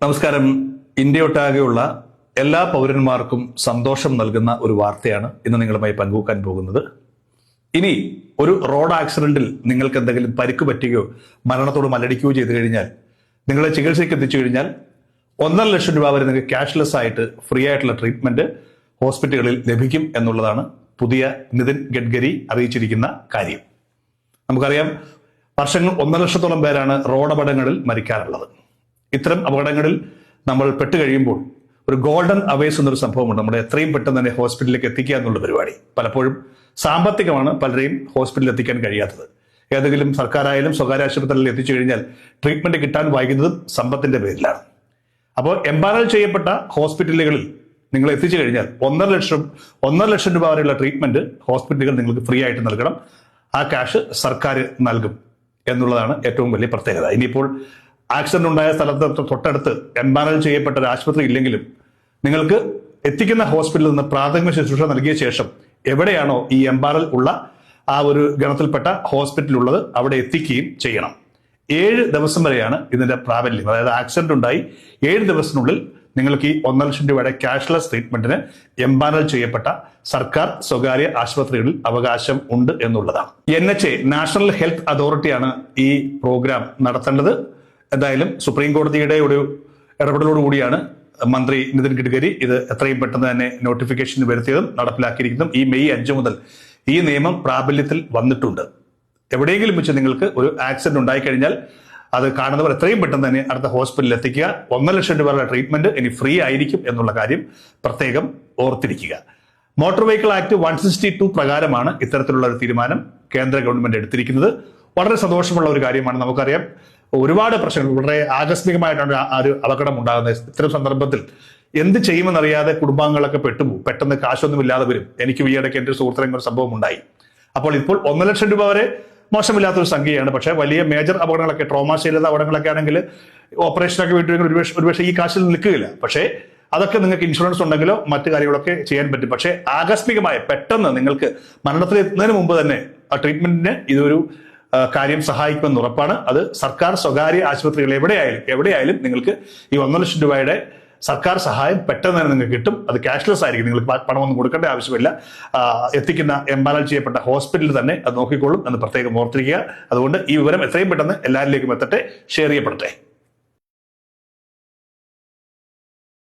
നമസ്കാരം. ഇന്ത്യയൊട്ടാകെയുള്ള എല്ലാ പൗരന്മാർക്കും സന്തോഷം നൽകുന്ന ഒരു വാർത്തയാണ് ഇന്ന് നിങ്ങളുമായി പങ്കുവെക്കാൻ പോകുന്നത്. ഇനി ഒരു റോഡ് ആക്സിഡന്റിൽ നിങ്ങൾക്ക് എന്തെങ്കിലും പരിക്ക് പറ്റുകയോ മരണത്തോട് മല്ലടിക്കുകയോ ചെയ്തു കഴിഞ്ഞാൽ, നിങ്ങളെ ചികിത്സയ്ക്ക് എത്തിച്ചു കഴിഞ്ഞാൽ 1.5 ലക്ഷം രൂപ വരെ നിങ്ങൾക്ക് ക്യാഷ്ലെസ് ആയിട്ട് ഫ്രീ ആയിട്ടുള്ള ട്രീറ്റ്മെന്റ് ഹോസ്പിറ്റലുകളിൽ ലഭിക്കും എന്നുള്ളതാണ് പുതിയ നിതിൻ ഗഡ്കരി അറിയിച്ചിരിക്കുന്ന കാര്യം. നമുക്കറിയാം, വർഷങ്ങൾ 1.5 ലക്ഷത്തോളം പേരാണ് റോഡ് അപകടങ്ങളിൽ മരിക്കാറുള്ളത്. ഇത്തരം അപകടങ്ങളിൽ നമ്മൾ പെട്ടുകഴിയുമ്പോൾ ഒരു ഗോൾഡൻ അവേഴ്സ് എന്നൊരു സംഭവമുണ്ട്. നമ്മുടെ എത്രയും പെട്ടെന്ന് തന്നെ ഹോസ്പിറ്റലിലേക്ക് എത്തിക്കുക എന്നുള്ള പരിപാടി. പലപ്പോഴും സാമ്പത്തികമാണ് പലരെയും ഹോസ്പിറ്റലിൽ എത്തിക്കാൻ കഴിയാത്തത്. ഏതെങ്കിലും സർക്കാരായാലും സ്വകാര്യ ആശുപത്രികളിൽ എത്തിച്ചു കഴിഞ്ഞാൽ ട്രീറ്റ്മെന്റ് കിട്ടാൻ വൈകുന്നതും സമ്പത്തിന്റെ പേരിലാണ്. അപ്പോൾ എംപാനൽ ചെയ്യപ്പെട്ട ഹോസ്പിറ്റലുകളിൽ നിങ്ങൾ എത്തിച്ചു കഴിഞ്ഞാൽ 1.5 ലക്ഷം രൂപ വരെയുള്ള ട്രീറ്റ്മെന്റ് ഹോസ്പിറ്റലുകൾ നിങ്ങൾക്ക് ഫ്രീ ആയിട്ട് നൽകണം. ആ ക്യാഷ് സർക്കാർ നൽകും എന്നുള്ളതാണ് ഏറ്റവും വലിയ പ്രത്യേകത. ഇനിയിപ്പോൾ ആക്സിഡന്റ് ഉണ്ടായ സ്ഥലത്ത് തൊട്ടടുത്ത് എംപാനൽ ചെയ്യപ്പെട്ട ഒരു ആശുപത്രി ഇല്ലെങ്കിലും നിങ്ങൾക്ക് എത്തിക്കുന്ന ഹോസ്പിറ്റലിൽ നിന്ന് പ്രാഥമിക ശുശ്രൂഷ നൽകിയ ശേഷം എവിടെയാണോ ഈ എംപാനൽ ഉള്ള ആ ഒരു ഗണത്തിൽപ്പെട്ട ഹോസ്പിറ്റൽ ഉള്ളത് അവിടെ എത്തിക്കുകയും ചെയ്യണം. 7 ദിവസം വരെയാണ് ഇതിന്റെ പ്രാബല്യം. അതായത് ആക്സിഡന്റ് ഉണ്ടായി 7 ദിവസത്തിനുള്ളിൽ നിങ്ങൾക്ക് ഈ 1.5 ലക്ഷം രൂപയുടെ ക്യാഷ്ലെസ് ട്രീറ്റ്മെന്റിന് എംപാനൽ ചെയ്യപ്പെട്ട സർക്കാർ സ്വകാര്യ ആശുപത്രികളിൽ അവകാശം ഉണ്ട് എന്നുള്ളതാണ്. NHA നാഷണൽ ഹെൽത്ത് അതോറിറ്റിയാണ് ഈ പ്രോഗ്രാം നടത്തേണ്ടത്. എന്തായാലും സുപ്രീം കോടതിയുടെ ഒരു ഇടപെടലോടുകൂടിയാണ് മന്ത്രി നിതിൻ ഗഡ്കരി ഇത് എത്രയും പെട്ടെന്ന് തന്നെ നോട്ടിഫിക്കേഷൻ വരുത്തിയതും നടപ്പിലാക്കിയിരിക്കുന്നതും. ഈ മെയ് 5 മുതൽ ഈ നിയമം പ്രാബല്യത്തിൽ വന്നിട്ടുണ്ട്. എവിടെയെങ്കിലും വെച്ച് നിങ്ങൾക്ക് ഒരു ആക്സിഡന്റ് ഉണ്ടായിക്കഴിഞ്ഞാൽ അത് കാണുന്നവർ എത്രയും പെട്ടെന്ന് തന്നെ അടുത്ത ഹോസ്പിറ്റലിൽ എത്തിക്കുക. 1.5 ലക്ഷം രൂപയുടെ ട്രീറ്റ്മെന്റ് ഇനി ഫ്രീ ആയിരിക്കും എന്നുള്ള കാര്യം പ്രത്യേകം ഓർത്തിരിക്കുക. മോട്ടോർ വെഹിക്കിൾ ആക്ട് 162 പ്രകാരമാണ് ഇത്തരത്തിലുള്ള ഒരു തീരുമാനം കേന്ദ്ര ഗവൺമെന്റ് എടുത്തിരിക്കുന്നത്. വളരെ സന്തോഷമുള്ള ഒരു കാര്യമാണ്. നമുക്കറിയാം, ഒരുപാട് പ്രശ്നങ്ങൾ, വളരെ ആകസ്മികമായിട്ടാണ് ഒരു അപകടം ഉണ്ടാകുന്നത്. ഇത്തരം സന്ദർഭത്തിൽ എന്ത് ചെയ്യുമെന്നറിയാതെ കുടുംബാംഗങ്ങളൊക്കെ പെട്ടുപോകും. പെട്ടെന്ന് കാശൊന്നും ഇല്ലാതെ വരും. എനിക്ക് ഈയിടയ്ക്ക് എൻ്റെ ഒരു സുഹൃത്തിനും ഒരു സംഭവം ഉണ്ടായി. അപ്പോൾ ഇപ്പോൾ 1 ലക്ഷം രൂപ വരെ മോശമില്ലാത്തൊരു സംഖ്യയാണ്. പക്ഷേ വലിയ മേജർ അപകടങ്ങളൊക്കെ, ട്രോമാശീലത അപകടങ്ങളൊക്കെ ആണെങ്കിൽ ഓപ്പറേഷനൊക്കെ വീട്ടിൽ ഒരുപക്ഷെ ഈ കാശിൽ നിൽക്കുകയില്ല. പക്ഷേ അതൊക്കെ നിങ്ങൾക്ക് ഇൻഷുറൻസ് ഉണ്ടെങ്കിലോ മറ്റു കാര്യങ്ങളൊക്കെ ചെയ്യാൻ പറ്റും. പക്ഷേ ആകസ്മികമായ പെട്ടെന്ന് നിങ്ങൾക്ക് മരണത്തിൽ എത്തുന്നതിന് മുമ്പ് തന്നെ ആ ട്രീറ്റ്മെന്റിന് ഇതൊരു കാര്യം സഹായിക്കുമെന്ന് ഉറപ്പാണ്. അത് സർക്കാർ സ്വകാര്യ ആശുപത്രികൾ എവിടെയായാലും നിങ്ങൾക്ക് ഈ 1.5 ലക്ഷം രൂപയുടെ സർക്കാർ സഹായം പെട്ടെന്ന് തന്നെ നിങ്ങൾക്ക് കിട്ടും. അത് ക്യാഷ്ലെസ് ആയിരിക്കും. നിങ്ങൾക്ക് പണമൊന്നും കൊടുക്കേണ്ട ആവശ്യമില്ല. എത്തിക്കുന്ന എംപാനൽ ചെയ്യപ്പെട്ട ഹോസ്പിറ്റലിൽ തന്നെ അത് നോക്കിക്കോളും എന്ന് പ്രത്യേകം ഓർത്തിരിക്കുക. അതുകൊണ്ട് ഈ വിവരം എത്രയും പെട്ടെന്ന് എല്ലാവരിലേക്കും എത്തട്ടെ, ഷെയർ ചെയ്യപ്പെടട്ടെ.